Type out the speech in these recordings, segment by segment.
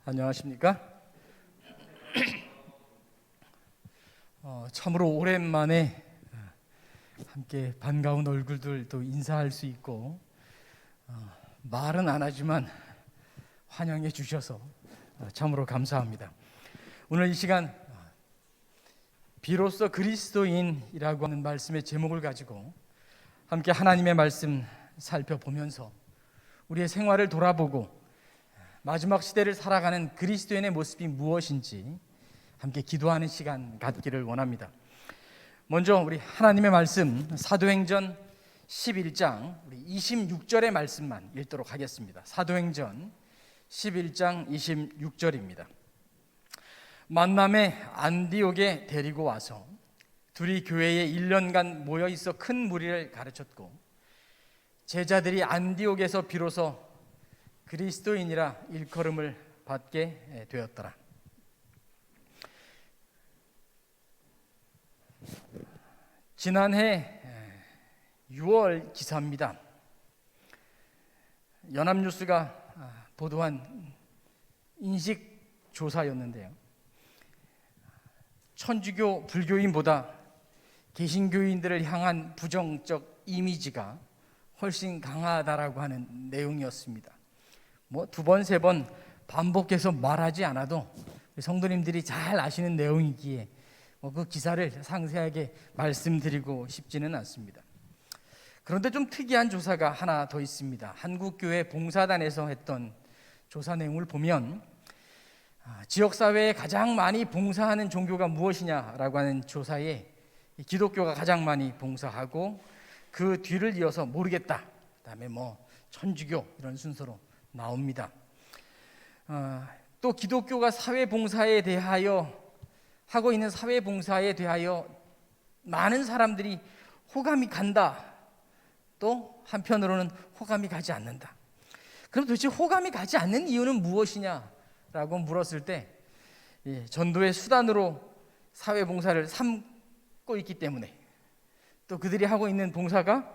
안녕하십니까? 참으로 오랜만에 함께 반가운 얼굴들 또 인사할 수 있고 말은 안 하지만 환영해 주셔서 참으로 감사합니다. 오늘 이 시간 비로소 그리스도인이라고 하는 말씀의 제목을 가지고 함께 하나님의 말씀 살펴보면서 우리의 생활을 돌아보고 마지막 시대를 살아가는 그리스도인의 모습이 무엇인지 함께 기도하는 시간 갖기를 원합니다. 먼저 우리 하나님의 말씀 사도행전 11장 26절의 말씀만 읽도록 하겠습니다. 사도행전 11장 26절입니다. 만남에 안디옥에 데리고 와서 둘이 교회에 1년간 모여 있어 큰 무리를 가르쳤고 제자들이 안디옥에서 비로소 그리스도인이라 일컬음을 받게 되었더라. 지난해 6월 기사입니다. 연합뉴스가 보도한 인식조사였는데요, 천주교 불교인보다 개신교인들을 향한 부정적 이미지가 훨씬 강하다라고 하는 내용이었습니다. 두 번, 세 번 반복해서 말하지 않아도 성도님들이 잘 아시는 내용이기에 그 기사를 상세하게 말씀드리고 싶지는 않습니다. 그런데 좀 특이한 조사가 하나 더 있습니다. 한국교회 봉사단에서 했던 조사 내용을 보면 지역사회에 가장 많이 봉사하는 종교가 무엇이냐라고 하는 조사에 기독교가 가장 많이 봉사하고 그 뒤를 이어서 모르겠다, 그 다음에 천주교 이런 순서로 나옵니다. 또 기독교가 사회봉사에 대하여 하고 있는 사회봉사에 대하여 많은 사람들이 호감이 간다, 또 한편으로는 호감이 가지 않는다. 그럼 도대체 호감이 가지 않는 이유는 무엇이냐라고 물었을 때 전도의 수단으로 사회봉사를 삼고 있기 때문에, 또 그들이 하고 있는 봉사가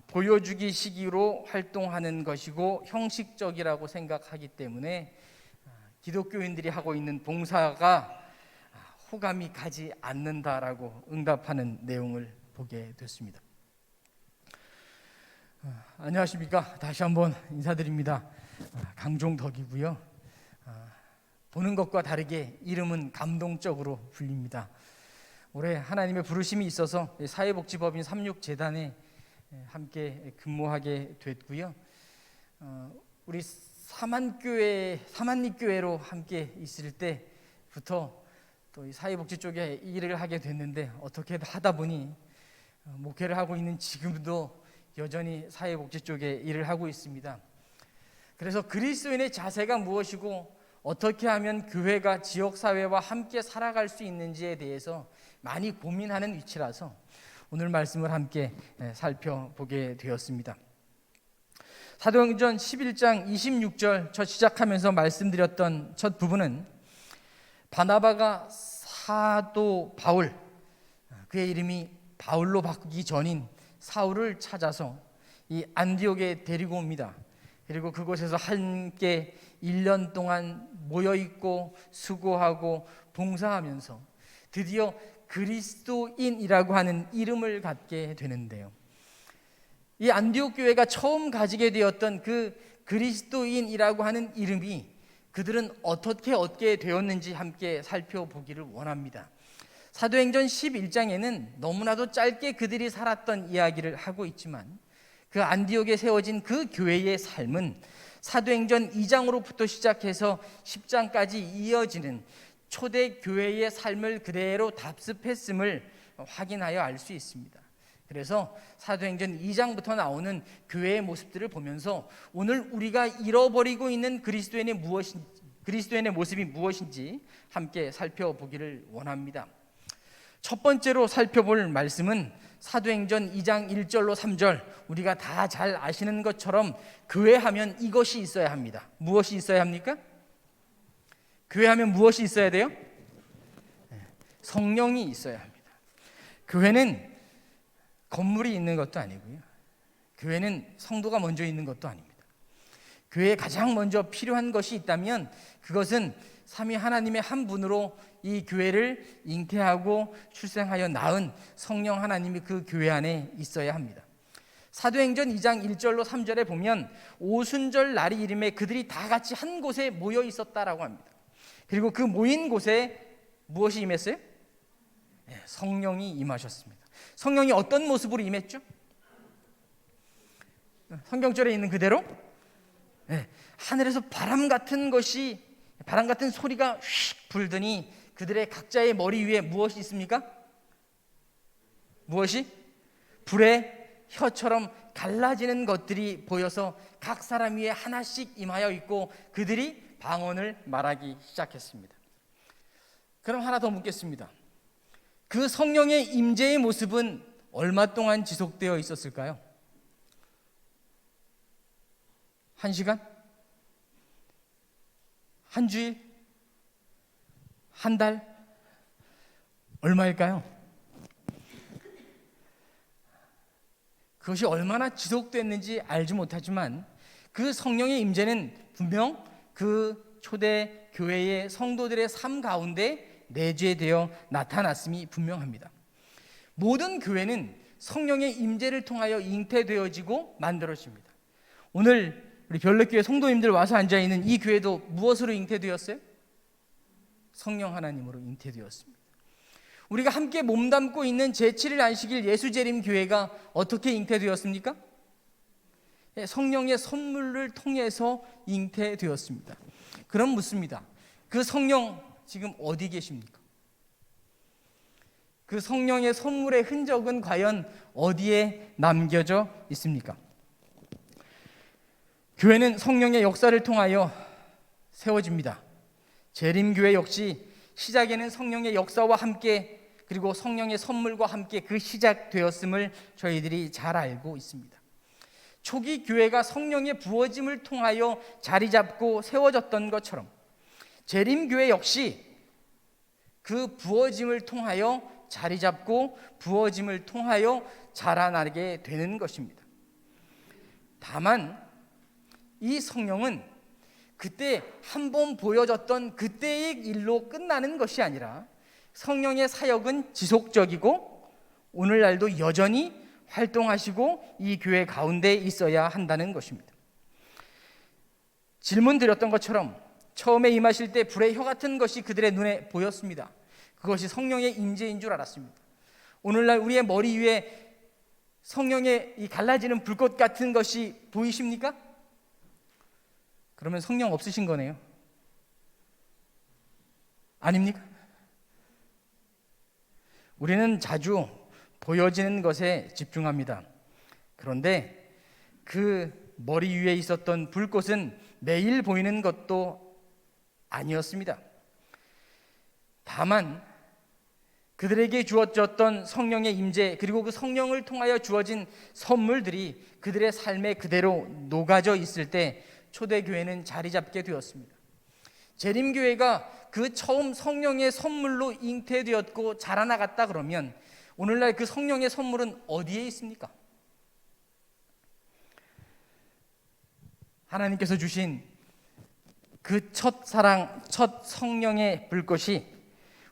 보여주기 시기로 활동하는 것이고 형식적이라고 생각하기 때문에 기독교인들이 하고 있는 봉사가 호감이 가지 않는다라고 응답하는 내용을 보게 됐습니다. 안녕하십니까? 다시 한번 인사드립니다. 강종덕이고요. 보는 것과 다르게 이름은 감동적으로 불립니다. 올해 하나님의 부르심이 있어서 사회복지법인 36재단에 함께 근무하게 됐고요. 우리 사만립교회로 함께 있을 때부터 또 사회복지 쪽에 일을 하게 됐는데, 어떻게 하다 보니 목회를 하고 있는 지금도 여전히 사회복지 쪽에 일을 하고 있습니다. 그래서 그리스도인의 자세가 무엇이고 어떻게 하면 교회가 지역사회와 함께 살아갈 수 있는지에 대해서 많이 고민하는 위치라서 오늘 말씀을 함께 살펴보게 되었습니다. 사도행전 11장 26절 첫 시작하면서 말씀드렸던 첫 부분은 바나바가 사도 바울, 그의 이름이 바울로 바꾸기 전인 사울을 찾아서 이 안디옥에 데리고 옵니다. 그리고 그곳에서 함께 1년 동안 모여있고 수고하고 봉사하면서 드디어 그리스도인이라고 하는 이름을 갖게 되는데요, 이 안디옥 교회가 처음 가지게 되었던 그 그리스도인이라고 하는 이름이 그들은 어떻게 얻게 되었는지 함께 살펴보기를 원합니다. 사도행전 11장에는 너무나도 짧게 그들이 살았던 이야기를 하고 있지만 그 안디옥에 세워진 그 교회의 삶은 사도행전 2장으로부터 시작해서 10장까지 이어지는 초대 교회의 삶을 그대로 답습했음을 확인하여 알 수 있습니다. 그래서 사도행전 2장부터 나오는 교회의 모습들을 보면서 오늘 우리가 잃어버리고 있는 그리스도인의 모습이 무엇인지 함께 살펴보기를 원합니다. 첫 번째로 살펴볼 말씀은 사도행전 2장 1절로 3절, 우리가 다 잘 아시는 것처럼 교회하면 이것이 있어야 합니다. 무엇이 있어야 합니까? 교회하면 무엇이 있어야 돼요? 성령이 있어야 합니다. 교회는 건물이 있는 것도 아니고요, 교회는 성도가 먼저 있는 것도 아닙니다. 교회에 가장 먼저 필요한 것이 있다면 그것은 삼위 하나님의 한 분으로 이 교회를 잉태하고 출생하여 낳은 성령 하나님이 그 교회 안에 있어야 합니다. 사도행전 2장 1절로 3절에 보면 오순절 날이 이름에 그들이 다 같이 한 곳에 모여 있었다라고 합니다. 그리고 그 모인 곳에 무엇이 임했어요? 성령이 임하셨습니다. 성령이 어떤 모습으로 임했죠? 성경절에 있는 그대로 하늘에서 바람 같은 소리가 휙 불더니 그들의 각자의 머리 위에 무엇이 있습니까? 무엇이? 불의 혀처럼 갈라지는 것들이 보여서 각 사람 위에 하나씩 임하여 있고 그들이 방언을 말하기 시작했습니다. 그럼 하나 더 묻겠습니다. 그 성령의 임재의 모습은 얼마 동안 지속되어 있었을까요? 1시간? 한 주일? 한 달? 얼마일까요? 그것이 얼마나 지속됐는지 알지 못하지만 그 성령의 임재는 분명 그 초대 교회의 성도들의 삶 가운데 내재되어 나타났음이 분명합니다. 모든 교회는 성령의 임재를 통하여 잉태되어지고 만들어집니다. 오늘 우리 별내교회 성도님들 와서 앉아있는 이 교회도 무엇으로 잉태되었어요? 성령 하나님으로 잉태되었습니다. 우리가 함께 몸담고 있는 제7일 안식일 예수재림교회가 어떻게 잉태되었습니까? 성령의 선물을 통해서 잉태되었습니다. 그럼 묻습니다. 그 성령 지금 어디 계십니까? 그 성령의 선물의 흔적은 과연 어디에 남겨져 있습니까? 교회는 성령의 역사를 통하여 세워집니다. 재림교회 역시 시작에는 성령의 역사와 함께 그리고 성령의 선물과 함께 그 시작되었음을 저희들이 잘 알고 있습니다. 초기 교회가 성령의 부어짐을 통하여 자리 잡고 세워졌던 것처럼 재림교회 역시 그 부어짐을 통하여 자리 잡고 부어짐을 통하여 자라나게 되는 것입니다. 다만 이 성령은 그때 한번 보여졌던 그때의 일로 끝나는 것이 아니라 성령의 사역은 지속적이고 오늘날도 여전히 활동하시고 이 교회 가운데 있어야 한다는 것입니다. 질문 드렸던 것처럼 처음에 임하실 때 불의 혀 같은 것이 그들의 눈에 보였습니다. 그것이 성령의 임재인 줄 알았습니다. 오늘날 우리의 머리 위에 성령의 이 갈라지는 불꽃 같은 것이 보이십니까? 그러면 성령 없으신 거네요. 아닙니까? 우리는 자주 보여지는 것에 집중합니다. 그런데 그 머리 위에 있었던 불꽃은 매일 보이는 것도 아니었습니다. 다만 그들에게 주어졌던 성령의 임재 그리고 그 성령을 통하여 주어진 선물들이 그들의 삶에 그대로 녹아져 있을 때 초대교회는 자리 잡게 되었습니다. 재림교회가 그 처음 성령의 선물로 잉태되었고 자라나갔다 그러면 오늘날 그 성령의 선물은 어디에 있습니까? 하나님께서 주신 그 첫사랑, 첫 성령의 불꽃이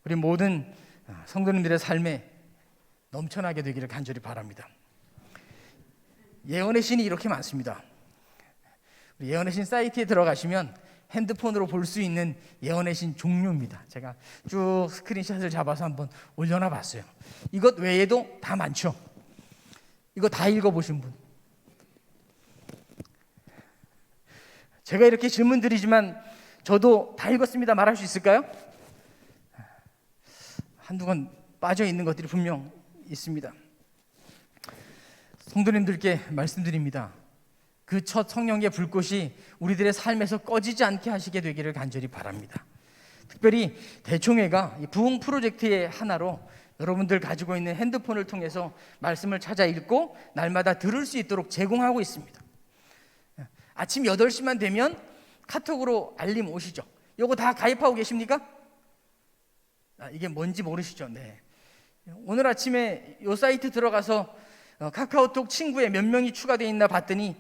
우리 모든 성도님들의 삶에 넘쳐나게 되기를 간절히 바랍니다. 예언의 신이 이렇게 많습니다. 예언의 신 사이트에 들어가시면 핸드폰으로 볼 수 있는 예언의 신 종류입니다. 제가 쭉 스크린샷을 잡아서 한번 올려놔 봤어요. 이것 외에도 다 많죠. 이거 다 읽어보신 분? 제가 이렇게 질문 드리지만 저도 다 읽었습니다 말할 수 있을까요? 한두 권 빠져 있는 것들이 분명 있습니다. 성도님들께 말씀드립니다. 그 첫 성령의 불꽃이 우리들의 삶에서 꺼지지 않게 하시게 되기를 간절히 바랍니다. 특별히 대총회가 부흥 프로젝트의 하나로 여러분들 가지고 있는 핸드폰을 통해서 말씀을 찾아 읽고 날마다 들을 수 있도록 제공하고 있습니다. 아침 8시만 되면 카톡으로 알림 오시죠? 요거 다 가입하고 계십니까? 이게 뭔지 모르시죠? 네. 오늘 아침에 요 사이트 들어가서 카카오톡 친구에 몇 명이 추가되어 있나 봤더니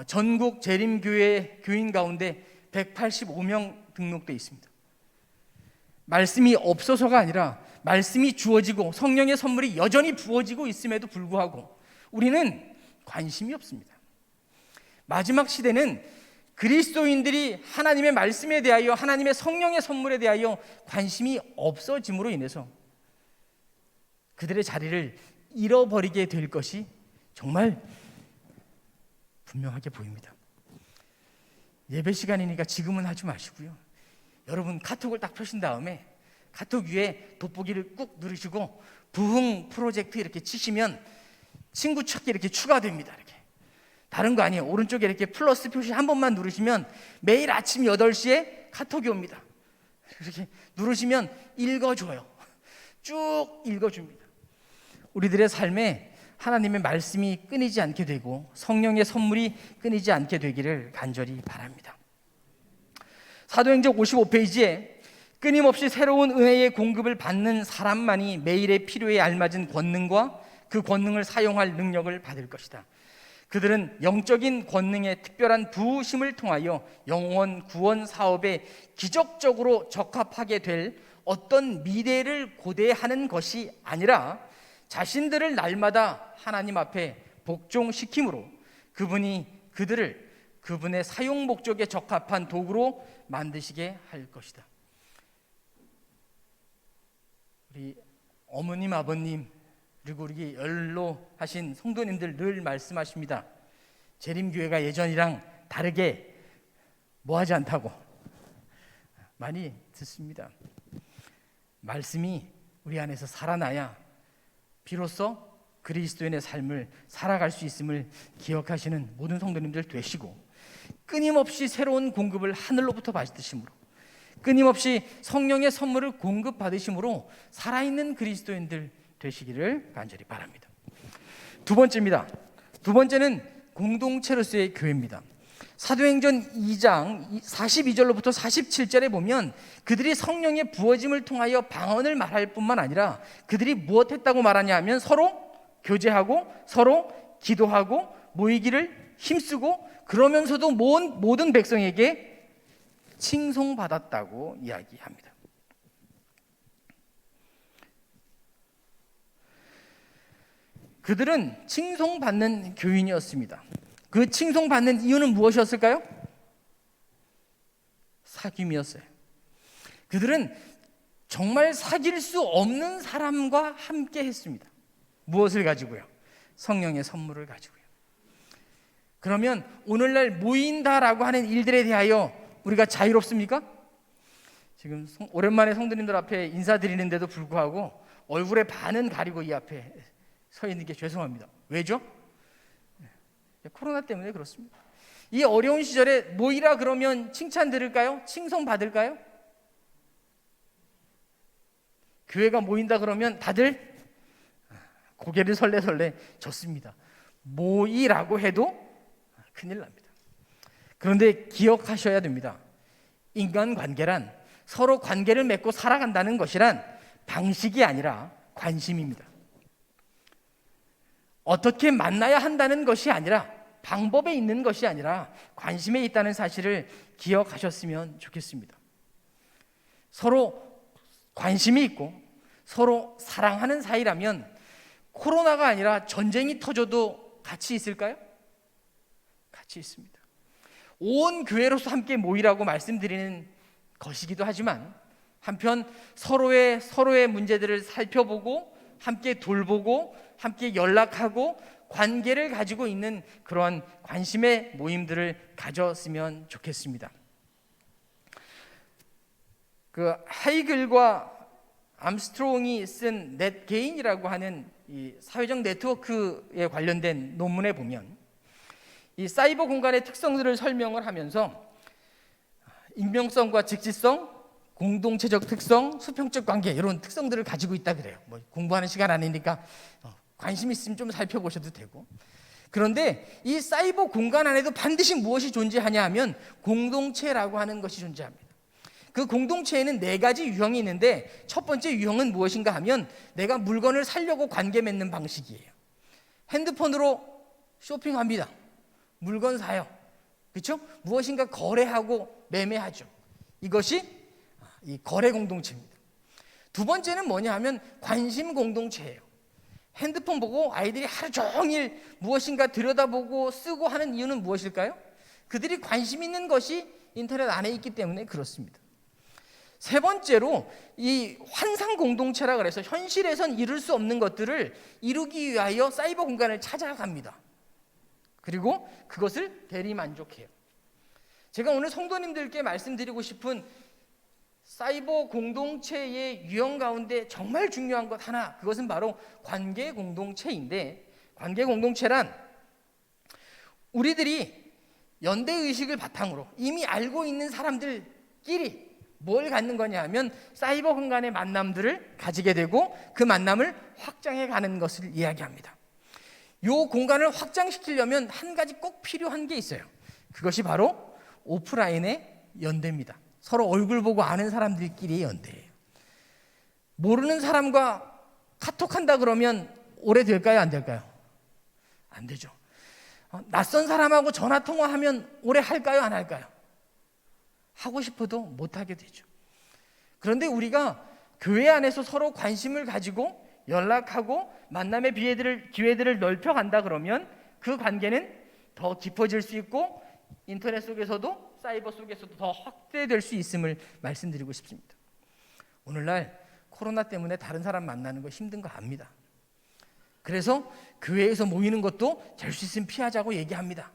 전국 재림교회 교인 가운데 185명 등록되어 있습니다. 말씀이 없어서가 아니라 말씀이 주어지고 성령의 선물이 여전히 부어지고 있음에도 불구하고 우리는 관심이 없습니다. 마지막 시대는 그리스도인들이 하나님의 말씀에 대하여, 하나님의 성령의 선물에 대하여 관심이 없어짐으로 인해서 그들의 자리를 잃어버리게 될 것이 정말 분명하게 보입니다. 예배 시간이니까 지금은 하지 마시고요, 여러분 카톡을 딱 펴신 다음에 카톡 위에 돋보기를 꾹 누르시고 부흥 프로젝트 이렇게 치시면 친구 찾기 이렇게 추가됩니다. 이렇게 다른 거 아니에요. 오른쪽에 이렇게 플러스 표시 한 번만 누르시면 매일 아침 8시에 카톡이 옵니다. 이렇게 누르시면 읽어줘요. 쭉 읽어줍니다. 우리들의 삶에 하나님의 말씀이 끊이지 않게 되고 성령의 선물이 끊이지 않게 되기를 간절히 바랍니다. 사도행전 55페이지에 끊임없이 새로운 은혜의 공급을 받는 사람만이 매일의 필요에 알맞은 권능과 그 권능을 사용할 능력을 받을 것이다. 그들은 영적인 권능의 특별한 부으심을 통하여 영원 구원 사업에 기적적으로 적합하게 될 어떤 미래를 고대하는 것이 아니라 자신들을 날마다 하나님 앞에 복종시킴으로 그분이 그들을 그분의 사용 목적에 적합한 도구로 만드시게 할 것이다. 우리 어머님, 아버님, 그리고 우리 연로하신 성도님들 늘 말씀하십니다. 재림교회가 예전이랑 다르게 뭐하지 않다고 많이 듣습니다. 말씀이 우리 안에서 살아나야 비로소 그리스도인의 삶을 살아갈 수 있음을 기억하시는 모든 성도님들 되시고, 끊임없이 새로운 공급을 하늘로부터 받으심으로, 끊임없이 성령의 선물을 공급받으심으로 살아있는 그리스도인들 되시기를 간절히 바랍니다. 두 번째입니다. 두 번째는 공동체로서의 교회입니다. 사도행전 2장 42절로부터 47절에 보면 그들이 성령의 부어짐을 통하여 방언을 말할 뿐만 아니라 그들이 무엇했다고 말하냐 하면 서로 교제하고 서로 기도하고 모이기를 힘쓰고 그러면서도 모든 백성에게 칭송받았다고 이야기합니다. 그들은 칭송받는 교인이었습니다. 그 칭송받는 이유는 무엇이었을까요? 사귐이었어요. 그들은 정말 사귈 수 없는 사람과 함께 했습니다. 무엇을 가지고요? 성령의 선물을 가지고요. 그러면 오늘날 모인다라고 하는 일들에 대하여 우리가 자유롭습니까? 지금 오랜만에 성도님들 앞에 인사드리는데도 불구하고 얼굴에 반은 가리고 이 앞에 서 있는 게 죄송합니다. 왜죠? 코로나 때문에 그렇습니다. 이 어려운 시절에 모이라 그러면 칭찬 들을까요? 칭송 받을까요? 교회가 모인다 그러면 다들 고개를 설레설레 졌습니다. 모이라고 해도 큰일 납니다. 그런데 기억하셔야 됩니다. 인간관계란 서로 관계를 맺고 살아간다는 것이란 방식이 아니라 관심입니다. 어떻게 만나야 한다는 것이 아니라, 방법에 있는 것이 아니라 관심에 있다는 사실을 기억하셨으면 좋겠습니다. 서로 관심이 있고 서로 사랑하는 사이라면 코로나가 아니라 전쟁이 터져도 같이 있을까요? 같이 있습니다. 온 교회로서 함께 모이라고 말씀드리는 것이기도 하지만 한편 서로의 문제들을 살펴보고 함께 돌보고 함께 연락하고 관계를 가지고 있는 그런 관심의 모임들을 가졌으면 좋겠습니다. 그 하이글과 암스트롱이 쓴 넷게인이라고 하는 이 사회적 네트워크에 관련된 논문에 보면 이 사이버 공간의 특성들을 설명을 하면서 익명성과 직지성, 공동체적 특성, 수평적 관계 이런 특성들을 가지고 있다 그래요. 뭐 공부하는 시간 아니니까 관심 있으면 좀 살펴보셔도 되고. 그런데 이 사이버 공간 안에도 반드시 무엇이 존재하냐 하면 공동체라고 하는 것이 존재합니다. 그 공동체에는 4가지 유형이 있는데 첫 번째 유형은 무엇인가 하면 내가 물건을 사려고 관계 맺는 방식이에요. 핸드폰으로 쇼핑합니다. 물건 사요. 그렇죠? 무엇인가 거래하고 매매하죠. 이것이 이 거래 공동체입니다. 두 번째는 뭐냐 하면 관심 공동체예요. 핸드폰 보고 아이들이 하루 종일 무엇인가 들여다보고 쓰고 하는 이유는 무엇일까요? 그들이 관심 있는 것이 인터넷 안에 있기 때문에 그렇습니다. 세 번째로 이 환상 공동체라 그래서 현실에선 이룰 수 없는 것들을 이루기 위하여 사이버 공간을 찾아갑니다. 그리고 그것을 대리만족해요. 제가 오늘 성도님들께 말씀드리고 싶은 사이버 공동체의 유형 가운데 정말 중요한 것 하나, 그것은 바로 관계 공동체인데, 관계 공동체란 우리들이 연대의식을 바탕으로 이미 알고 있는 사람들끼리 뭘 갖는 거냐 하면 사이버 공간의 만남들을 가지게 되고 그 만남을 확장해 가는 것을 이야기합니다. 이 공간을 확장시키려면 한 가지 꼭 필요한 게 있어요. 그것이 바로 오프라인의 연대입니다. 서로 얼굴 보고 아는 사람들끼리의 연대예요. 모르는 사람과 카톡한다 그러면 오래 될까요? 안 될까요? 안 되죠. 낯선 사람하고 전화통화하면 오래 할까요? 안 할까요? 하고 싶어도 못하게 되죠. 그런데 우리가 교회 안에서 서로 관심을 가지고 연락하고 만남의 기회들을 넓혀간다 그러면 그 관계는 더 깊어질 수 있고 인터넷 속에서도 사이버 속에서도 더 확대될 수 있음을 말씀드리고 싶습니다. 오늘날 코로나 때문에 다른 사람 만나는 거 힘든 거 압니다. 그래서 교회에서 모이는 것도 될 수 있으면 피하자고 얘기합니다.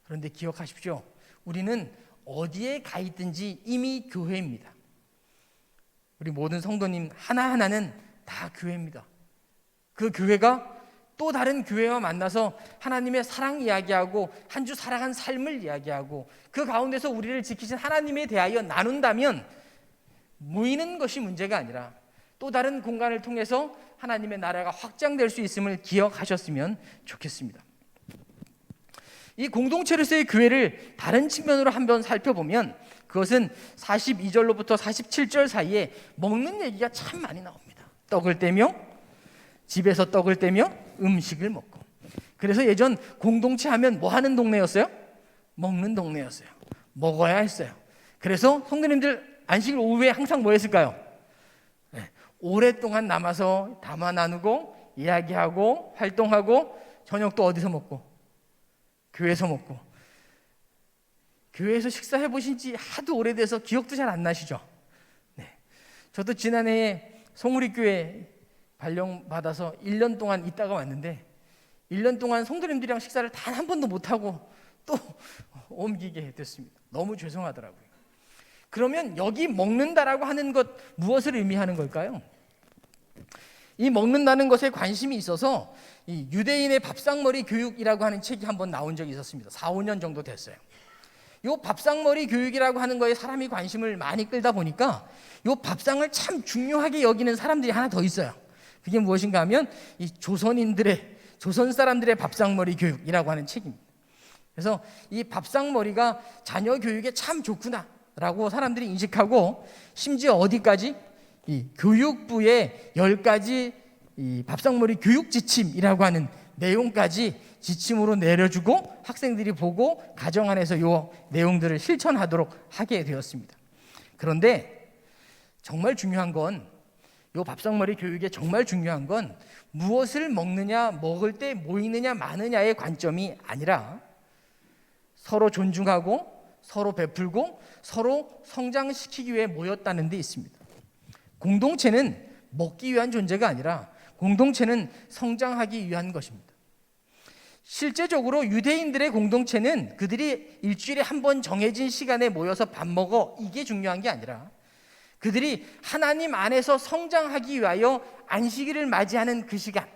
그런데 기억하십시오. 우리는 어디에 가 있든지 이미 교회입니다. 우리 모든 성도님 하나하나는 다 교회입니다. 그 교회가 또 다른 교회와 만나서 하나님의 사랑 이야기하고 한 주 살아간 삶을 이야기하고 그 가운데서 우리를 지키신 하나님에 대하여 나눈다면 모이는 것이 문제가 아니라 또 다른 공간을 통해서 하나님의 나라가 확장될 수 있음을 기억하셨으면 좋겠습니다. 이 공동체로서의 교회를 다른 측면으로 한번 살펴보면 그것은 42절로부터 47절 사이에 먹는 얘기가 참 많이 나옵니다. 떡을 떼며 집에서 떡을 떼며 음식을 먹고. 그래서 예전 공동체 하면 뭐 하는 동네였어요? 먹는 동네였어요. 먹어야 했어요. 그래서 성도님들 안식일 오후에 항상 뭐 했을까요? 오랫동안 남아서 담화 나누고 이야기하고 활동하고 저녁도 어디서 먹고? 교회에서 먹고. 교회에서 식사해 보신 지 하도 오래돼서 기억도 잘 안 나시죠? 네. 저도 지난해에 송우리교회 발령받아서 1년 동안 있다가 왔는데 1년 동안 성도님들이랑 식사를 단 한 번도 못하고 또 옮기게 됐습니다. 너무 죄송하더라고요. 그러면 여기 먹는다라고 하는 것 무엇을 의미하는 걸까요? 이 먹는다는 것에 관심이 있어서 이 유대인의 밥상머리 교육이라고 하는 책이 한번 나온 적이 있었습니다. 4, 5년 정도 됐어요. 이 밥상머리 교육이라고 하는 거에 사람이 관심을 많이 끌다 보니까 이 밥상을 참 중요하게 여기는 사람들이 하나 더 있어요. 그게 무엇인가 하면 이 조선 사람들의 밥상머리 교육이라고 하는 책입니다. 그래서 이 밥상머리가 자녀 교육에 참 좋구나라고 사람들이 인식하고 심지어 어디까지 이 교육부의 10가지 이 밥상머리 교육 지침이라고 하는 내용까지 지침으로 내려주고 학생들이 보고 가정 안에서 이 내용들을 실천하도록 하게 되었습니다. 그런데 정말 중요한 건 이 밥상머리 교육에 정말 중요한 건 무엇을 먹느냐, 먹을 때 모이느냐 마느냐의 관점이 아니라 서로 존중하고 서로 베풀고 서로 성장시키기 위해 모였다는 데 있습니다. 공동체는 먹기 위한 존재가 아니라 공동체는 성장하기 위한 것입니다. 실제적으로 유대인들의 공동체는 그들이 일주일에 한 번 정해진 시간에 모여서 밥 먹어 이게 중요한 게 아니라 그들이 하나님 안에서 성장하기 위하여 안식일을 맞이하는 그 시간,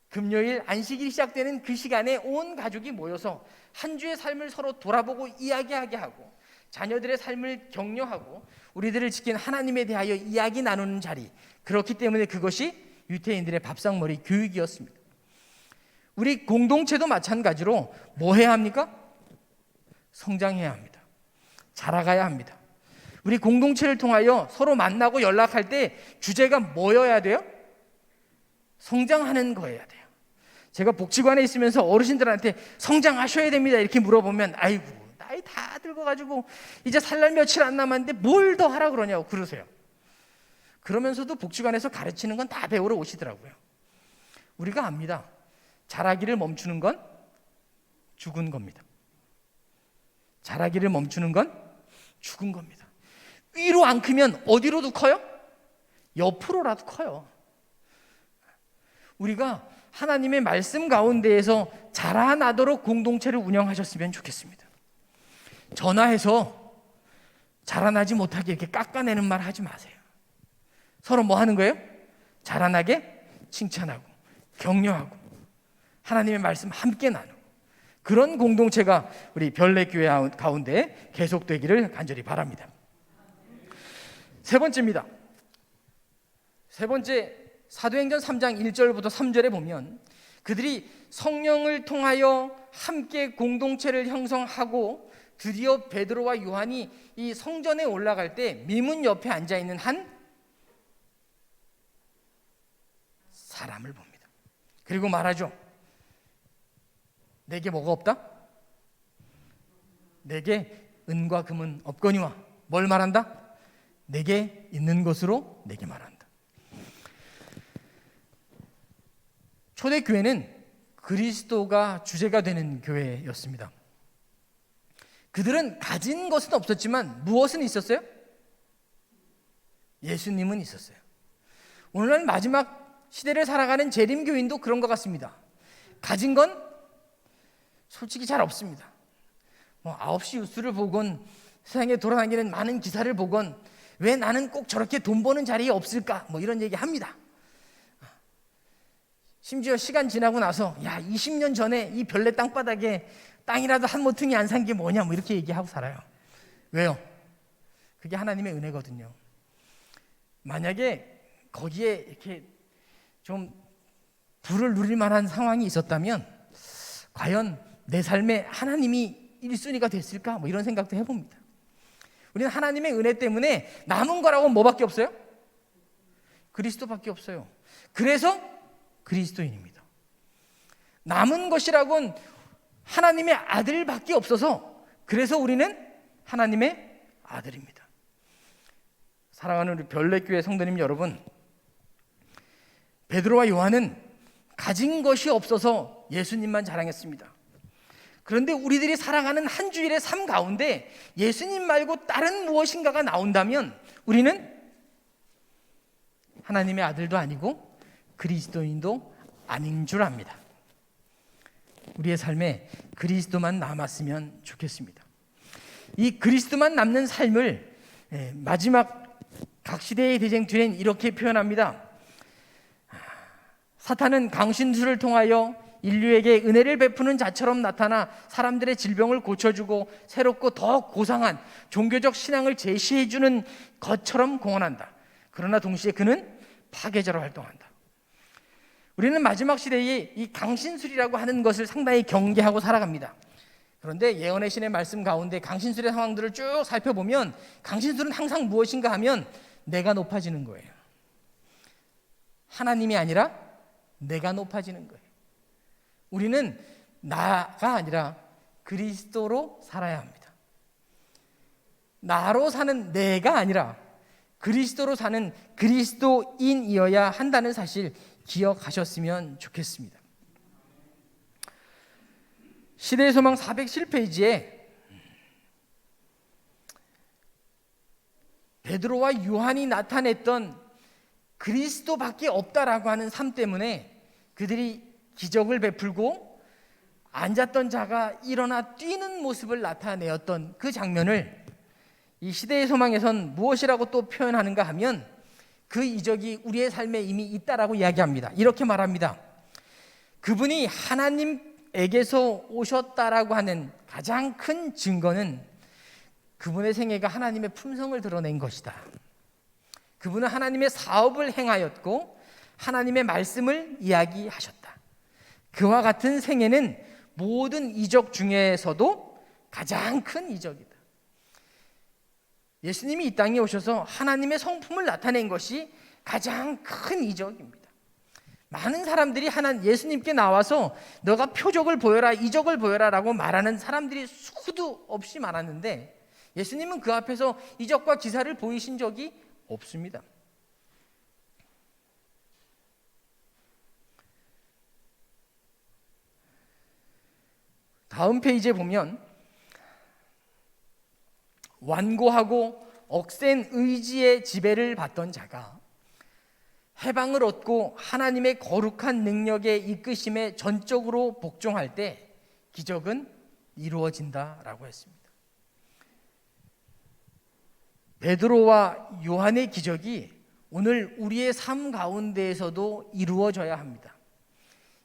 금요일 안식일이 시작되는 그 시간에 온 가족이 모여서 한 주의 삶을 서로 돌아보고 이야기하게 하고 자녀들의 삶을 격려하고 우리들을 지킨 하나님에 대하여 이야기 나누는 자리, 그렇기 때문에 그것이 유대인들의 밥상머리 교육이었습니다. 우리 공동체도 마찬가지로 뭐 해야 합니까? 성장해야 합니다. 자라가야 합니다. 우리 공동체를 통하여 서로 만나고 연락할 때 주제가 뭐여야 돼요? 성장하는 거여야 돼요. 제가 복지관에 있으면서 어르신들한테 성장하셔야 됩니다 이렇게 물어보면 아이고 나이 다 늙어가지고 이제 살 날 며칠 안 남았는데 뭘 더 하라 그러냐고 그러세요. 그러면서도 복지관에서 가르치는 건 다 배우러 오시더라고요. 우리가 압니다. 자라기를 멈추는 건 죽은 겁니다. 자라기를 멈추는 건 죽은 겁니다. 위로 안 크면 어디로도 커요? 옆으로라도 커요. 우리가 하나님의 말씀 가운데에서 자라나도록 공동체를 운영하셨으면 좋겠습니다. 전화해서 자라나지 못하게 이렇게 깎아내는 말 하지 마세요. 서로 뭐 하는 거예요? 자라나게 칭찬하고 격려하고 하나님의 말씀 함께 나누고 그런 공동체가 우리 별내교회 가운데 계속되기를 간절히 바랍니다. 세 번째입니다. 세 번째, 사도행전 3장 1절부터 3절에 보면 그들이 성령을 통하여 함께 공동체를 형성하고 드디어 베드로와 요한이 이 성전에 올라갈 때 미문 옆에 앉아있는 한 사람을 봅니다. 그리고 말하죠. 내게 뭐가 없다? 내게 은과 금은 없거니와 뭘 말한다? 내게 있는 것으로 내게 말한다. 초대교회는 그리스도가 주제가 되는 교회였습니다. 그들은 가진 것은 없었지만 무엇은 있었어요? 예수님은 있었어요. 오늘날 마지막 시대를 살아가는 재림교인도 그런 것 같습니다. 가진 건 솔직히 잘 없습니다. 9시 뉴스를 보건 세상에 돌아다니는 많은 기사를 보건 왜 나는 꼭 저렇게 돈 버는 자리에 없을까? 이런 얘기 합니다. 심지어 시간 지나고 나서 20년 전에 이 별내 땅바닥에 땅이라도 한 모퉁이 안 산 게 뭐냐 이렇게 얘기하고 살아요. 왜요? 그게 하나님의 은혜거든요. 만약에 거기에 이렇게 좀 부를 누릴 만한 상황이 있었다면 과연 내 삶에 하나님이 1순위가 됐을까? 이런 생각도 해봅니다. 우리는 하나님의 은혜 때문에 남은 거라고 뭐밖에 없어요? 그리스도밖에 없어요. 그래서 그리스도인입니다. 남은 것이라고는 하나님의 아들밖에 없어서 그래서 우리는 하나님의 아들입니다. 사랑하는 우리 별내교회 성도님 여러분, 베드로와 요한은 가진 것이 없어서 예수님만 자랑했습니다. 그런데 우리들이 살아가는 한 주일의 삶 가운데 예수님 말고 다른 무엇인가가 나온다면 우리는 하나님의 아들도 아니고 그리스도인도 아닌 줄 압니다. 우리의 삶에 그리스도만 남았으면 좋겠습니다. 이 그리스도만 남는 삶을 마지막 각 시대의 대쟁투는 이렇게 표현합니다. 사탄은 강신술을 통하여 인류에게 은혜를 베푸는 자처럼 나타나 사람들의 질병을 고쳐주고 새롭고 더 고상한 종교적 신앙을 제시해주는 것처럼 공언한다. 그러나 동시에 그는 파괴자로 활동한다. 우리는 마지막 시대에 이 강신술이라고 하는 것을 상당히 경계하고 살아갑니다. 그런데 예언의 신의 말씀 가운데 강신술의 상황들을 쭉 살펴보면 강신술은 항상 무엇인가 하면 내가 높아지는 거예요. 하나님이 아니라 내가 높아지는 거예요. 우리는 나가 아니라 그리스도로 살아야 합니다. 나로 사는 내가 아니라 그리스도로 사는 그리스도인이어야 한다는 사실 기억하셨으면 좋겠습니다. 시대의 소망 407페이지에 베드로와 요한이 나타냈던 그리스도밖에 없다라고 하는 삶 때문에 그들이 기적을 베풀고 앉았던 자가 일어나 뛰는 모습을 나타내었던 그 장면을 이 시대의 소망에선 무엇이라고 또 표현하는가 하면 그 이적이 우리의 삶에 이미 있다라고 이야기합니다. 이렇게 말합니다. 그분이 하나님에게서 오셨다라고 하는 가장 큰 증거는 그분의 생애가 하나님의 품성을 드러낸 것이다. 그분은 하나님의 사업을 행하였고 하나님의 말씀을 이야기하셨다. 그와 같은 생애는 모든 이적 중에서도 가장 큰 이적이다. 예수님이 이 땅에 오셔서 하나님의 성품을 나타낸 것이 가장 큰 이적입니다. 많은 사람들이 예수님께 나와서 너가 표적을 보여라, 이적을 보여라 라고 말하는 사람들이 수도 없이 많았는데 예수님은 그 앞에서 이적과 기사를 보이신 적이 없습니다. 다음 페이지에 보면 완고하고 억센 의지의 지배를 받던 자가 해방을 얻고 하나님의 거룩한 능력의 이끄심에 전적으로 복종할 때 기적은 이루어진다라고 했습니다. 베드로와 요한의 기적이 오늘 우리의 삶 가운데에서도 이루어져야 합니다.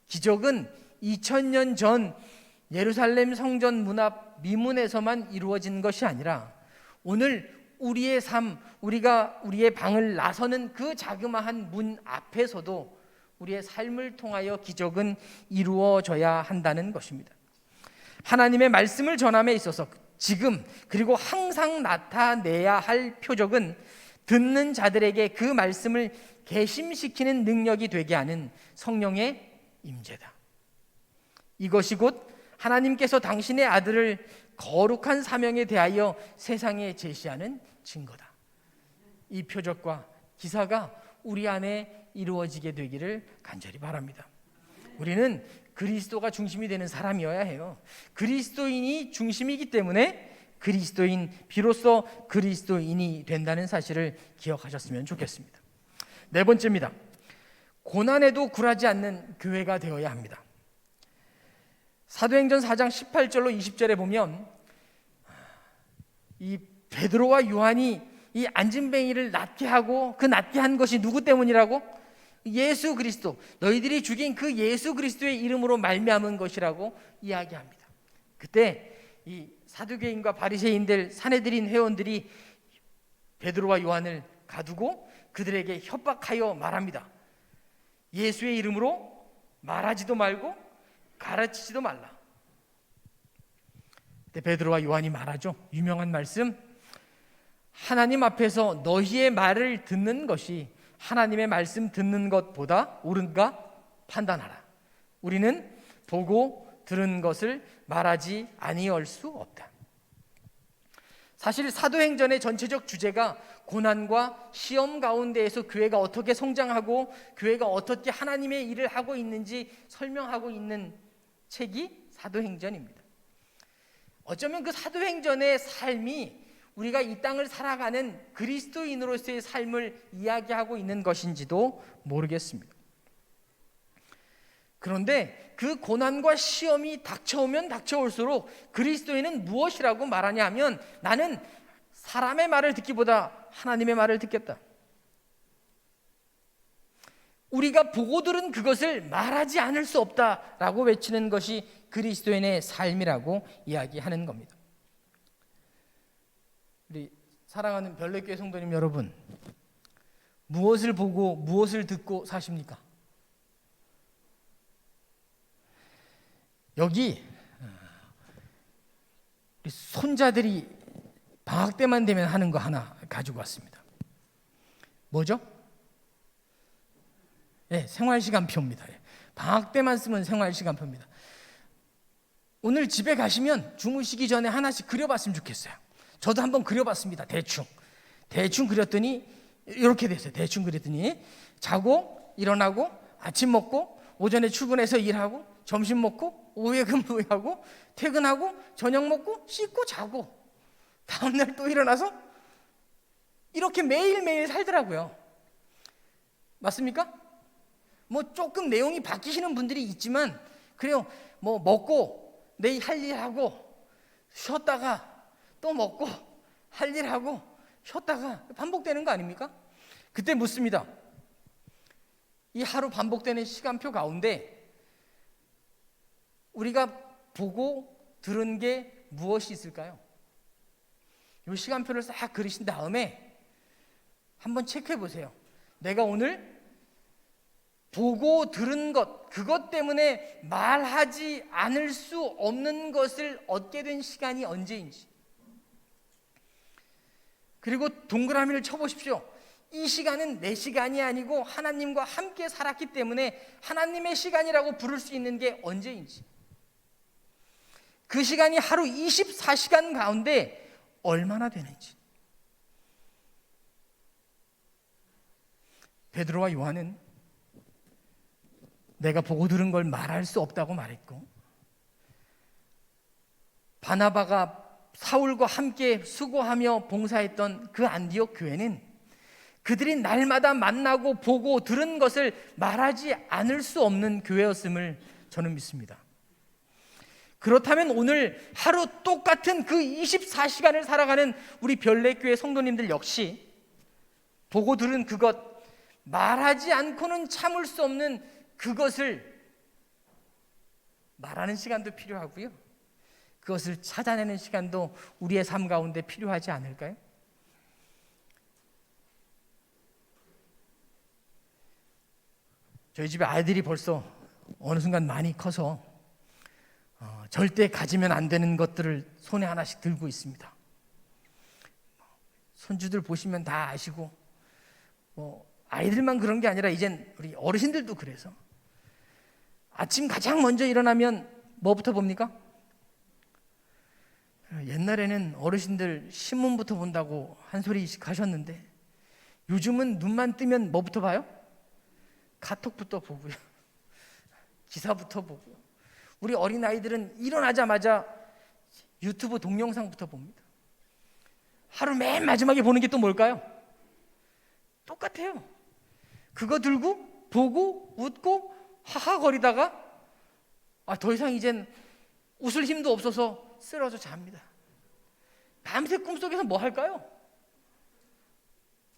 기적은 2000년 전 예루살렘 성전 문 앞 미문에서만 이루어진 것이 아니라 오늘 우리의 삶, 우리가 우리의 방을 나서는 그 자그마한 문 앞에서도 우리의 삶을 통하여 기적은 이루어져야 한다는 것입니다. 하나님의 말씀을 전함에 있어서 지금 그리고 항상 나타내야 할 표적은 듣는 자들에게 그 말씀을 개심시키는 능력이 되게 하는 성령의 임재다. 이것이 곧 하나님께서 당신의 아들을 거룩한 사명에 대하여 세상에 제시하는 증거다. 이 표적과 기사가 우리 안에 이루어지게 되기를 간절히 바랍니다. 우리는 그리스도가 중심이 되는 사람이어야 해요. 그리스도인이 중심이기 때문에 비로소 그리스도인이 된다는 사실을 기억하셨으면 좋겠습니다. 네 번째입니다. 고난에도 굴하지 않는 교회가 되어야 합니다. 사도행전 4장 18절로 20절에 보면 이 베드로와 요한이 이 안진뱅이를 낫게 하고 그 낫게 한 것이 누구 때문이라고? 예수 그리스도, 너희들이 죽인 그 예수 그리스도의 이름으로 말미암은 것이라고 이야기합니다. 그때 이 사두개인과 바리새인들, 사내들인 회원들이 베드로와 요한을 가두고 그들에게 협박하여 말합니다. 예수의 이름으로 말하지도 말고 가르치지도 말라. 그때 베드로와 요한이 말하죠. 유명한 말씀, 하나님 앞에서 너희의 말을 듣는 것이 하나님의 말씀 듣는 것보다 옳은가 판단하라. 우리는 보고 들은 것을 말하지 아니할 수 없다. 사실 사도행전의 전체적 주제가 고난과 시험 가운데에서 교회가 어떻게 성장하고 교회가 어떻게 하나님의 일을 하고 있는지 설명하고 있는 책이 사도행전입니다. 어쩌면 그 사도행전의 삶이 우리가 이 땅을 살아가는 그리스도인으로서의 삶을 이야기하고 있는 것인지도 모르겠습니다. 그런데 그 고난과 시험이 닥쳐오면 닥쳐올수록 그리스도인은 무엇이라고 말하냐 하면 나는 사람의 말을 듣기보다 하나님의 말을 듣겠다. 우리가 보고 들은 그것을 말하지 않을 수 없다라고 외치는 것이 그리스도인의 삶이라고 이야기하는 겁니다. 우리 사랑하는 별내교회 성도님 여러분, 무엇을 보고 무엇을 듣고 사십니까? 여기 우리 손자들이 방학 때만 되면 하는 거 하나 가지고 왔습니다. 뭐죠? 네, 생활시간표입니다. 방학 때만 쓰면 생활시간표입니다. 오늘 집에 가시면 주무시기 전에 하나씩 그려봤으면 좋겠어요. 저도 한번 그려봤습니다. 대충 그렸더니 이렇게 됐어요. 대충 그렸더니 자고 일어나고 아침 먹고 오전에 출근해서 일하고 점심 먹고 오후에 근무하고 퇴근하고 저녁 먹고 씻고 자고 다음날 또 일어나서 이렇게 매일매일 살더라고요. 맞습니까? 뭐 조금 내용이 바뀌시는 분들이 있지만 그래요. 뭐 먹고 내일 할 일 하고 쉬었다가 또 먹고 할 일 하고 쉬었다가 반복되는 거 아닙니까? 그때 묻습니다. 이 하루 반복되는 시간표 가운데 우리가 보고 들은 게 무엇이 있을까요? 이 시간표를 싹 그리신 다음에 한번 체크해 보세요. 내가 오늘 보고 들은 것, 그것 때문에 말하지 않을 수 없는 것을 얻게 된 시간이 언제인지. 그리고 동그라미를 쳐보십시오. 이 시간은 내 시간이 아니고 하나님과 함께 살았기 때문에 하나님의 시간이라고 부를 수 있는 게 언제인지, 그 시간이 하루 24시간 가운데 얼마나 되는지. 베드로와 요한은 내가 보고 들은 걸 말할 수 없다고 말했고, 바나바가 사울과 함께 수고하며 봉사했던 그 안디옥 교회는 그들이 날마다 만나고 보고 들은 것을 말하지 않을 수 없는 교회였음을 저는 믿습니다. 그렇다면 오늘 하루 똑같은 그 24시간을 살아가는 우리 별내교회 성도님들 역시 보고 들은 그것, 말하지 않고는 참을 수 없는 그것을 말하는 시간도 필요하고요, 그것을 찾아내는 시간도 우리의 삶 가운데 필요하지 않을까요? 저희 집에 아이들이 벌써 어느 순간 많이 커서 절대 가지면 안 되는 것들을 손에 하나씩 들고 있습니다. 손주들 보시면 다 아시고, 아이들만 그런 게 아니라 이젠 우리 어르신들도 그래서 아침 가장 먼저 일어나면 뭐부터 봅니까? 옛날에는 어르신들 신문부터 본다고 한 소리씩 하셨는데 요즘은 눈만 뜨면 뭐부터 봐요? 카톡부터 보고요, 기사부터 보고, 우리 어린아이들은 일어나자마자 유튜브 동영상부터 봅니다. 하루 맨 마지막에 보는 게 또 뭘까요? 똑같아요. 그거 들고 보고 웃고 하하거리다가 더 이상 이젠 웃을 힘도 없어서 쓰러져 잡니다. 밤새 꿈속에서 뭐 할까요?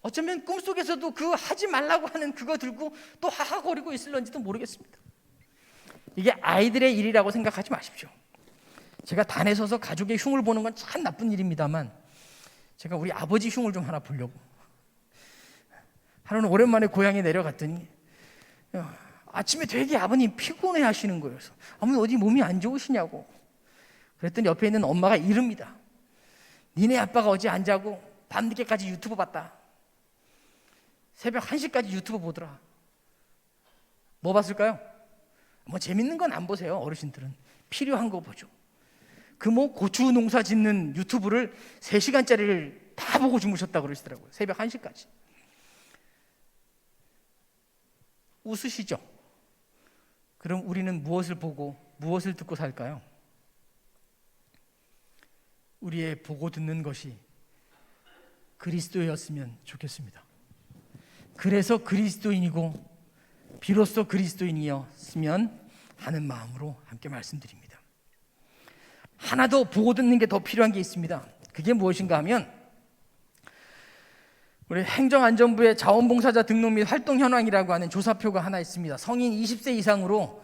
어쩌면 꿈속에서도 그 하지 말라고 하는 그거 들고 또 하하거리고 있을런지도 모르겠습니다. 이게 아이들의 일이라고 생각하지 마십시오. 제가 단에 서서 가족의 흉을 보는 건 참 나쁜 일입니다만, 제가 우리 아버지 흉을 좀 하나 보려고 하루는 오랜만에 고향에 내려갔더니 아침에 되게 아버님 피곤해 하시는 거예요. 아버님 어디 몸이 안 좋으시냐고. 그랬더니 옆에 있는 엄마가 이릅니다. 니네 아빠가 어제 안 자고 밤늦게까지 유튜브 봤다. 새벽 1시까지 유튜브 보더라. 뭐 봤을까요? 재밌는 건 안 보세요. 어르신들은 필요한 거 보죠. 그 고추 농사 짓는 유튜브를 3시간짜리를 다 보고 주무셨다고 그러시더라고요. 새벽 1시까지. 웃으시죠? 그럼 우리는 무엇을 보고 무엇을 듣고 살까요? 우리의 보고 듣는 것이 그리스도였으면 좋겠습니다. 그래서 그리스도인이고 비로소 그리스도인이었으면 하는 마음으로 함께 말씀드립니다. 하나 더 보고 듣는 게 더 필요한 게 있습니다. 그게 무엇인가 하면 우리 행정안전부의 자원봉사자 등록 및 활동 현황이라고 하는 조사표가 하나 있습니다. 성인 20세 이상으로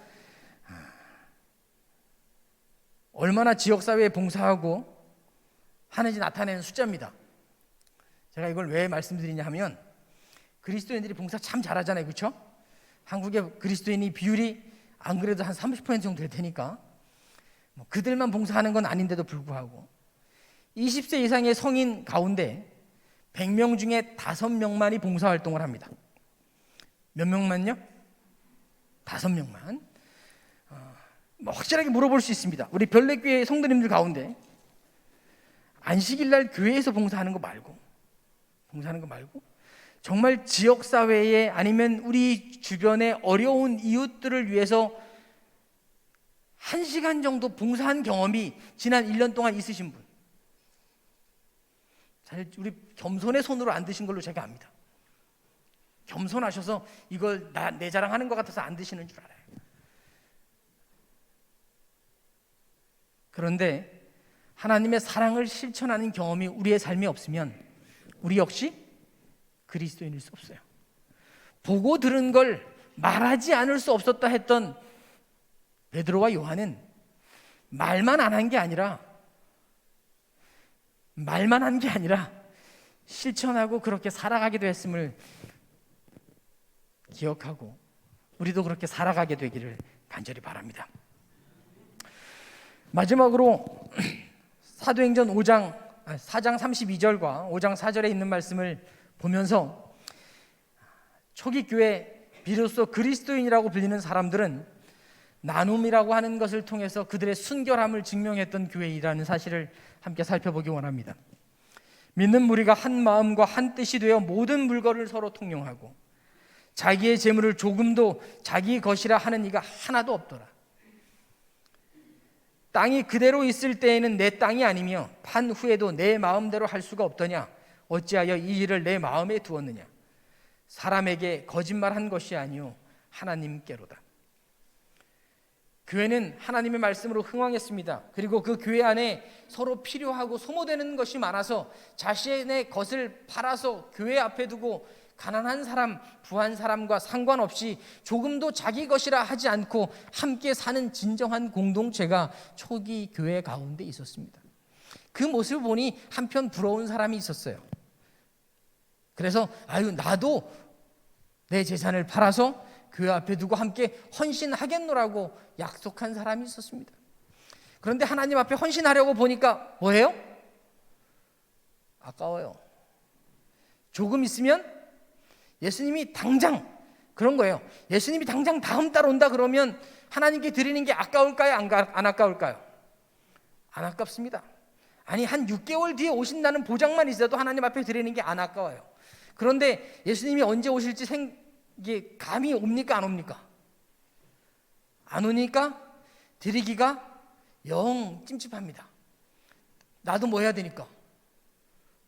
얼마나 지역사회에 봉사하고 하는지 나타내는 숫자입니다. 제가 이걸 왜 말씀드리냐 하면, 그리스도인들이 봉사 참 잘하잖아요, 그렇죠? 한국의 그리스도인이 비율이 안 그래도 한 30% 정도 될 테니까 그들만 봉사하는 건 아닌데도 불구하고 20세 이상의 성인 가운데 100명 중에 5명만이 봉사활동을 합니다. 몇 명만요? 5명만. 확실하게 물어볼 수 있습니다. 우리 별내교회 성도님들 가운데 안식일날 교회에서 봉사하는 거 말고 정말 지역사회에 아니면 우리 주변의 어려운 이웃들을 위해서 1시간 정도 봉사한 경험이 지난 1년 동안 있으신 분, 우리 겸손의 손으로 안 드신 걸로 제가 압니다. 겸손하셔서 이걸 내 자랑하는 것 같아서 안 드시는 줄 알아요. 그런데 하나님의 사랑을 실천하는 경험이 우리의 삶에 없으면 우리 역시 그리스도인일 수 없어요. 보고 들은 걸 말하지 않을 수 없었다 했던 베드로와 요한은 말만 한 게 아니라 실천하고 그렇게 살아가기도 했음을 기억하고 우리도 그렇게 살아가게 되기를 간절히 바랍니다. 마지막으로 사도행전 4장 32절과 5장 4절에 있는 말씀을 보면서 초기 교회 비로소 그리스도인이라고 불리는 사람들은 나눔이라고 하는 것을 통해서 그들의 순결함을 증명했던 교회이라는 사실을 함께 살펴보기 원합니다. 믿는 무리가 한 마음과 한 뜻이 되어 모든 물건을 서로 통용하고 자기의 재물을 조금도 자기 것이라 하는 이가 하나도 없더라. 땅이 그대로 있을 때에는 내 땅이 아니며 판 후에도 내 마음대로 할 수가 없더냐. 어찌하여 이 일을 내 마음에 두었느냐. 사람에게 거짓말한 것이 아니요 하나님께로다. 교회는 하나님의 말씀으로 흥왕했습니다. 그리고 그 교회 안에 서로 필요하고 소모되는 것이 많아서 자신의 것을 팔아서 교회 앞에 두고 가난한 사람, 부한 사람과 상관없이 조금도 자기 것이라 하지 않고 함께 사는 진정한 공동체가 초기 교회 가운데 있었습니다. 그 모습을 보니 한편 부러운 사람이 있었어요. 그래서 나도 내 재산을 팔아서 교회 앞에 두고 함께 헌신하겠노라고 약속한 사람이 있었습니다. 그런데 하나님 앞에 헌신하려고 보니까 뭐예요? 아까워요. 조금 있으면 예수님이 당장 그런 거예요. 예수님이 당장 다음 달 온다 그러면 하나님께 드리는 게 아까울까요? 안 아까울까요? 안 아깝습니다. 아니 한 6개월 뒤에 오신다는 보장만 있어도 하나님 앞에 드리는 게 안 아까워요. 그런데 예수님이 언제 오실지 이게 감이 옵니까 안 옵니까? 안 오니까 드리기가 영 찜찜합니다. 나도 뭐 해야 되니까.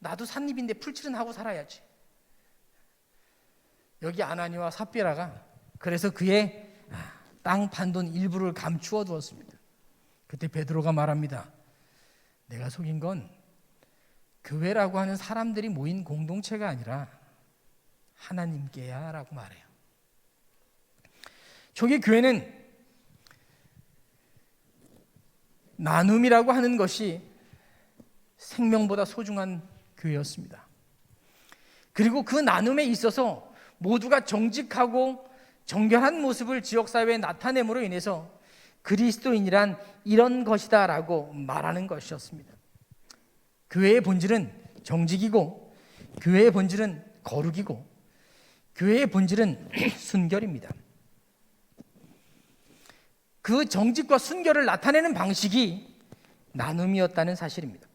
나도 삿입인데 풀칠은 하고 살아야지. 여기 아나니와 삽비라가 그래서 그의 땅 판 돈 일부를 감추어 두었습니다. 그때 베드로가 말합니다. 내가 속인 건 교회라고 하는 사람들이 모인 공동체가 아니라 하나님께야 라고 말해요. 초기 교회는 나눔이라고 하는 것이 생명보다 소중한 교회였습니다. 그리고 그 나눔에 있어서 모두가 정직하고 정결한 모습을 지역사회에 나타냄으로 인해서 그리스도인이란 이런 것이다 라고 말하는 것이었습니다. 교회의 본질은 정직이고 교회의 본질은 거룩이고 교회의 본질은 순결입니다. 그 정직과 순결을 나타내는 방식이 나눔이었다는 사실입니다.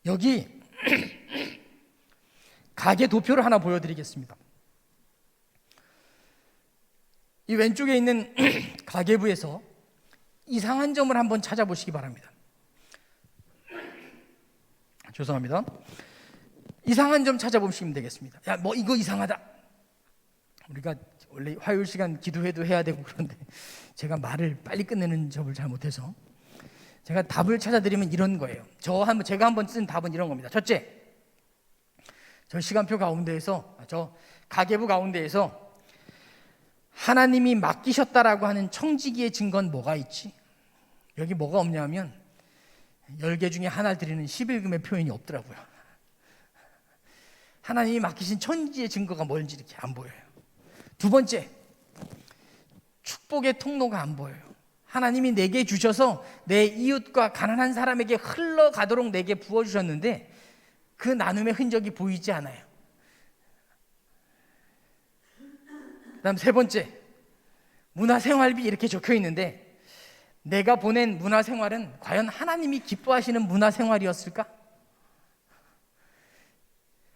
여기 가게 도표를 하나 보여드리겠습니다. 이 왼쪽에 있는 가계부에서 이상한 점을 한번 찾아보시기 바랍니다. 죄송합니다. 이상한 점 찾아보시면 되겠습니다. 이거 이상하다. 우리가 원래 화요일 시간 기도회도 해야 되고 그런데 제가 말을 빨리 끝내는 점을 잘못해서 제가 답을 찾아드리면 이런 거예요. 제가 한번 쓴 답은 이런 겁니다. 첫째, 저 시간표 가운데에서 저 가계부 가운데에서 하나님이 맡기셨다라고 하는 청지기의 증거는 뭐가 있지? 여기 뭐가 없냐면 10개 중에 하나를 드리는 11금의 표현이 없더라고요. 하나님이 맡기신 천지의 증거가 뭔지 이렇게 안 보여요. 두 번째, 축복의 통로가 안 보여요. 하나님이 내게 주셔서 내 이웃과 가난한 사람에게 흘러가도록 내게 부어주셨는데 그 나눔의 흔적이 보이지 않아요. 그다음 세 번째, 문화생활비 이렇게 적혀 있는데 내가 보낸 문화생활은 과연 하나님이 기뻐하시는 문화생활이었을까?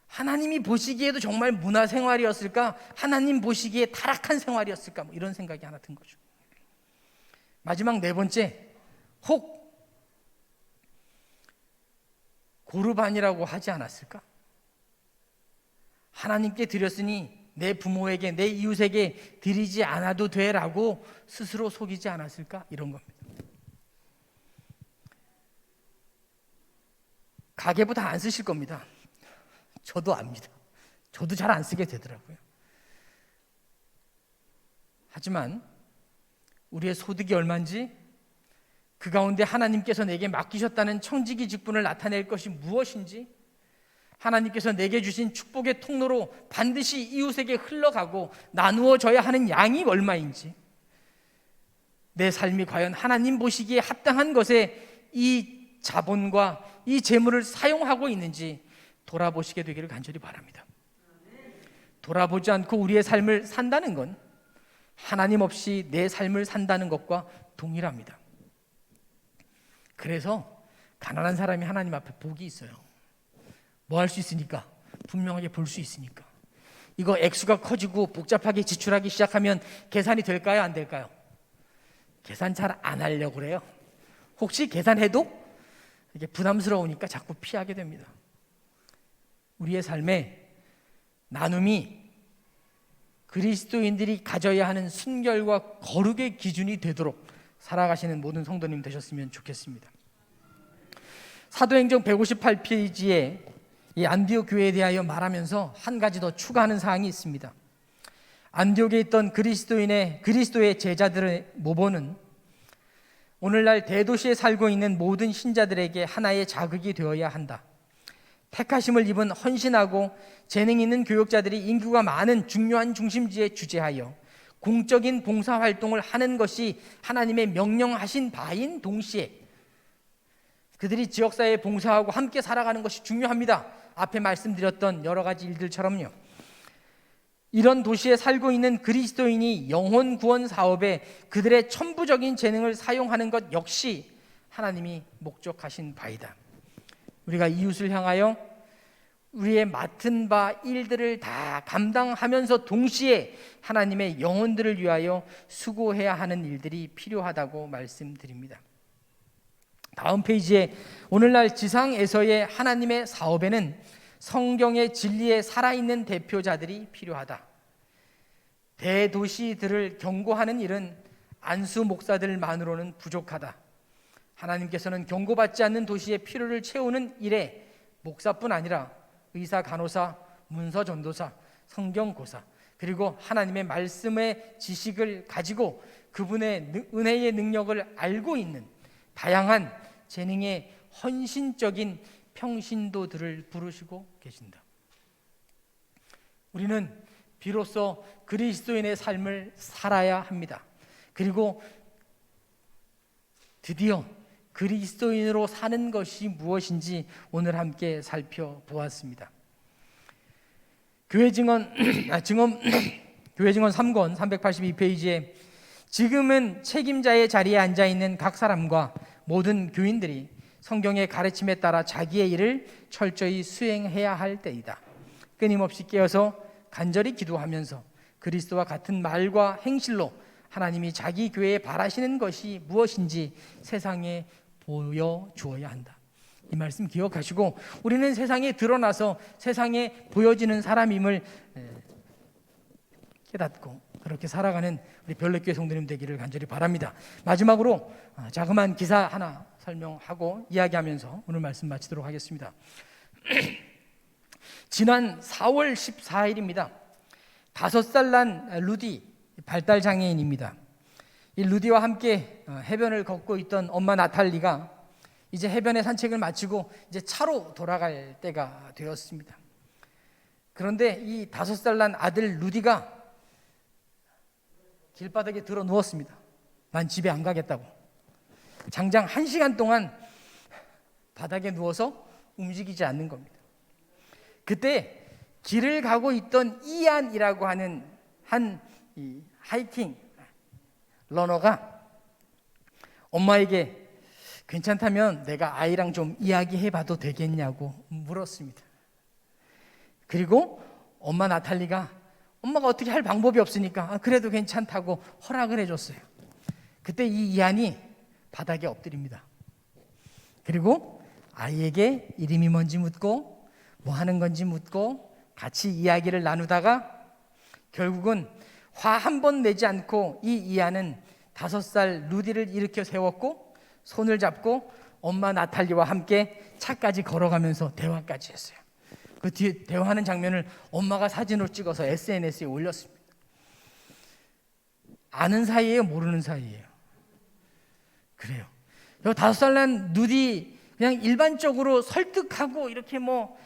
하나님이 보시기에도 정말 문화생활이었을까? 하나님 보시기에 타락한 생활이었을까? 이런 생각이 하나 든 거죠. 마지막 네 번째, 혹 고르반이라고 하지 않았을까? 하나님께 드렸으니 내 부모에게 내 이웃에게 드리지 않아도 돼라고 스스로 속이지 않았을까? 이런 겁니다. 가계부 다 안 쓰실 겁니다. 저도 압니다. 저도 잘 안 쓰게 되더라고요. 하지만 우리의 소득이 얼마인지 그 가운데 하나님께서 내게 맡기셨다는 청지기 직분을 나타낼 것이 무엇인지 하나님께서 내게 주신 축복의 통로로 반드시 이웃에게 흘러가고 나누어져야 하는 양이 얼마인지 내 삶이 과연 하나님 보시기에 합당한 것에 이 자본과 이 재물을 사용하고 있는지 돌아보시게 되기를 간절히 바랍니다. 돌아보지 않고 우리의 삶을 산다는 건 하나님 없이 내 삶을 산다는 것과 동일합니다. 그래서 가난한 사람이 하나님 앞에 복이 있어요. 뭐 할 수 있으니까? 분명하게 볼 수 있으니까. 이거 액수가 커지고 복잡하게 지출하기 시작하면 계산이 될까요? 안 될까요? 계산 잘 안 하려고 그래요. 혹시 계산해도 이게 부담스러우니까 자꾸 피하게 됩니다. 우리의 삶에 나눔이 그리스도인들이 가져야 하는 순결과 거룩의 기준이 되도록 살아가시는 모든 성도님 되셨으면 좋겠습니다. 사도행전 158페이지에 이 안디옥 교회에 대하여 말하면서 한 가지 더 추가하는 사항이 있습니다. 안디옥에 있던 그리스도의 제자들의 모범은 오늘날 대도시에 살고 있는 모든 신자들에게 하나의 자극이 되어야 한다. 택하심을 입은 헌신하고 재능 있는 교역자들이 인구가 많은 중요한 중심지에 주재하여 공적인 봉사활동을 하는 것이 하나님의 명령하신 바인 동시에 그들이 지역사회에 봉사하고 함께 살아가는 것이 중요합니다. 앞에 말씀드렸던 여러 가지 일들처럼요. 이런 도시에 살고 있는 그리스도인이 영혼 구원 사업에 그들의 천부적인 재능을 사용하는 것 역시 하나님이 목적하신 바이다. 우리가 이웃을 향하여 우리의 맡은 바 일들을 다 감당하면서 동시에 하나님의 영혼들을 위하여 수고해야 하는 일들이 필요하다고 말씀드립니다. 다음 페이지에 오늘날 지상에서의 하나님의 사업에는 성경의 진리에 살아있는 대표자들이 필요하다. 대도시들을 경고하는 일은 안수 목사들만으로는 부족하다. 하나님께서는 경고받지 않는 도시의 필요를 채우는 일에 목사뿐 아니라 의사, 간호사, 문서 전도사, 성경고사, 그리고 하나님의 말씀의 지식을 가지고 그분의 은혜의 능력을 알고 있는 다양한 재능의 헌신적인 평신도들을 부르시고 계신다. 우리는 비로소 그리스도인의 삶을 살아야 합니다. 그리고 드디어 그리스도인으로 사는 것이 무엇인지 오늘 함께 살펴보았습니다. 교회증언 3권 382페이지에 지금은 책임자의 자리에 앉아있는 각 사람과 모든 교인들이 성경의 가르침에 따라 자기의 일을 철저히 수행해야 할 때이다. 끊임없이 깨어서 간절히 기도하면서 그리스도와 같은 말과 행실로 하나님이 자기 교회에 바라시는 것이 무엇인지 세상에 보여주어야 한다. 이 말씀 기억하시고 우리는 세상에 드러나서 세상에 보여지는 사람임을 깨닫고 그렇게 살아가는 우리 별내교회 성도님 되기를 간절히 바랍니다. 마지막으로 자그마한 기사 하나 설명하고 이야기하면서 오늘 말씀 마치도록 하겠습니다. 지난 4월 14일입니다. 5살 난 루디 발달 장애인입니다. 이 루디와 함께 해변을 걷고 있던 엄마 나탈리가 이제 해변에 산책을 마치고 이제 차로 돌아갈 때가 되었습니다. 그런데 이 5살 난 아들 루디가 길바닥에 들어 누웠습니다. 난 집에 안 가겠다고. 장장 1시간 동안 바닥에 누워서 움직이지 않는 겁니다. 그때 길을 가고 있던 이안이라고 하는 한 하이킹 러너가 엄마에게 괜찮다면 내가 아이랑 좀 이야기해봐도 되겠냐고 물었습니다. 그리고 엄마 나탈리가 엄마가 어떻게 할 방법이 없으니까 그래도 괜찮다고 허락을 해줬어요. 그때 이 이안이 바닥에 엎드립니다. 그리고 아이에게 이름이 뭔지 묻고 뭐 하는 건지 묻고 같이 이야기를 나누다가 결국은 화 한 번 내지 않고 이 이안은 5살 루디를 일으켜 세웠고 손을 잡고 엄마 나탈리와 함께 차까지 걸어가면서 대화까지 했어요. 그 뒤에 대화하는 장면을 엄마가 사진으로 찍어서 SNS에 올렸습니다. 아는 사이예요? 모르는 사이예요? 그래요. 5살 난 루디 그냥 일반적으로 설득하고 이렇게 뭐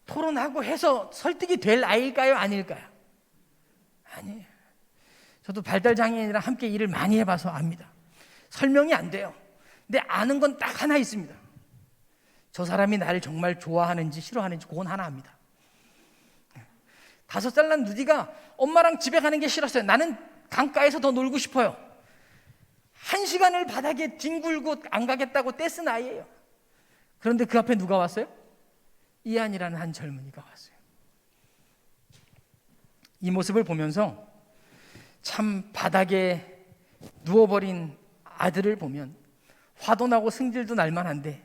토론하고 해서 설득이 될 아이일까요? 아닐까요? 아니에요. 저도 발달 장애인이랑 함께 일을 많이 해봐서 압니다. 설명이 안 돼요. 근데 아는 건 딱 하나 있습니다. 저 사람이 나를 정말 좋아하는지 싫어하는지 그건 하나 압니다. 5살 난 누디가 엄마랑 집에 가는 게 싫었어요. 나는 강가에서 더 놀고 싶어요. 1시간을 바닥에 뒹굴고 안 가겠다고 떼쓴 아이예요. 그런데 그 앞에 누가 왔어요? 이안이라는 한 젊은이가 왔어요. 이 모습을 보면서 참 바닥에 누워버린 아들을 보면 화도 나고 승질도 날 만한데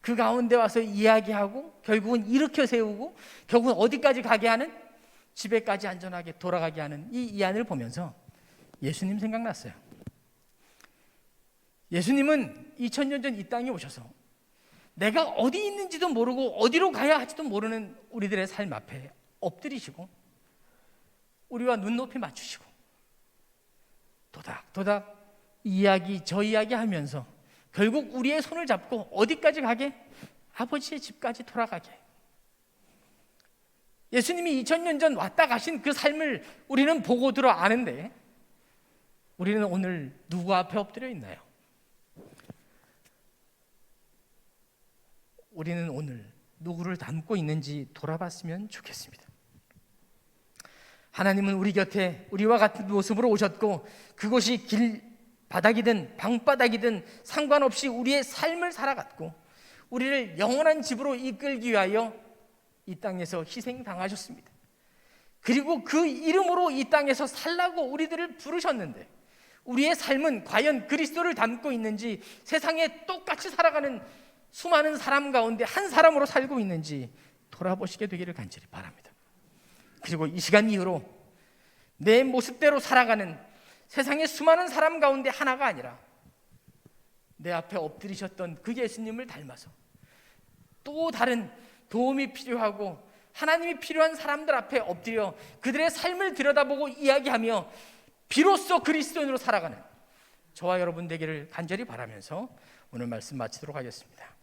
그 가운데 와서 이야기하고 결국은 일으켜 세우고 결국은 어디까지 가게 하는, 집에까지 안전하게 돌아가게 하는 이 이안을 보면서 예수님 생각났어요. 예수님은 2000년 전 이 땅에 오셔서 내가 어디 있는지도 모르고 어디로 가야 할지도 모르는 우리들의 삶 앞에 엎드리시고 우리와 눈높이 맞추시고 도닥도닥 이야기 저 이야기 하면서 결국 우리의 손을 잡고 어디까지 가게? 아버지의 집까지 돌아가게. 예수님이 2000년 전 왔다 가신 그 삶을 우리는 보고 들어 아는데 우리는 오늘 누구 앞에 엎드려 있나요? 우리는 오늘 누구를 닮고 있는지 돌아봤으면 좋겠습니다. 하나님은 우리 곁에 우리와 같은 모습으로 오셨고 그곳이 길바닥이든 방바닥이든 상관없이 우리의 삶을 살아갔고 우리를 영원한 집으로 이끌기 위하여 이 땅에서 희생당하셨습니다. 그리고 그 이름으로 이 땅에서 살라고 우리들을 부르셨는데 우리의 삶은 과연 그리스도를 닮고 있는지, 세상에 똑같이 살아가는 수많은 사람 가운데 한 사람으로 살고 있는지 돌아보시게 되기를 간절히 바랍니다. 그리고 이 시간 이후로 내 모습대로 살아가는 세상의 수많은 사람 가운데 하나가 아니라 내 앞에 엎드리셨던 그 예수님을 닮아서 또 다른 도움이 필요하고 하나님이 필요한 사람들 앞에 엎드려 그들의 삶을 들여다보고 이야기하며 비로소 그리스도인으로 살아가는 저와 여러분 되기를 간절히 바라면서 오늘 말씀 마치도록 하겠습니다.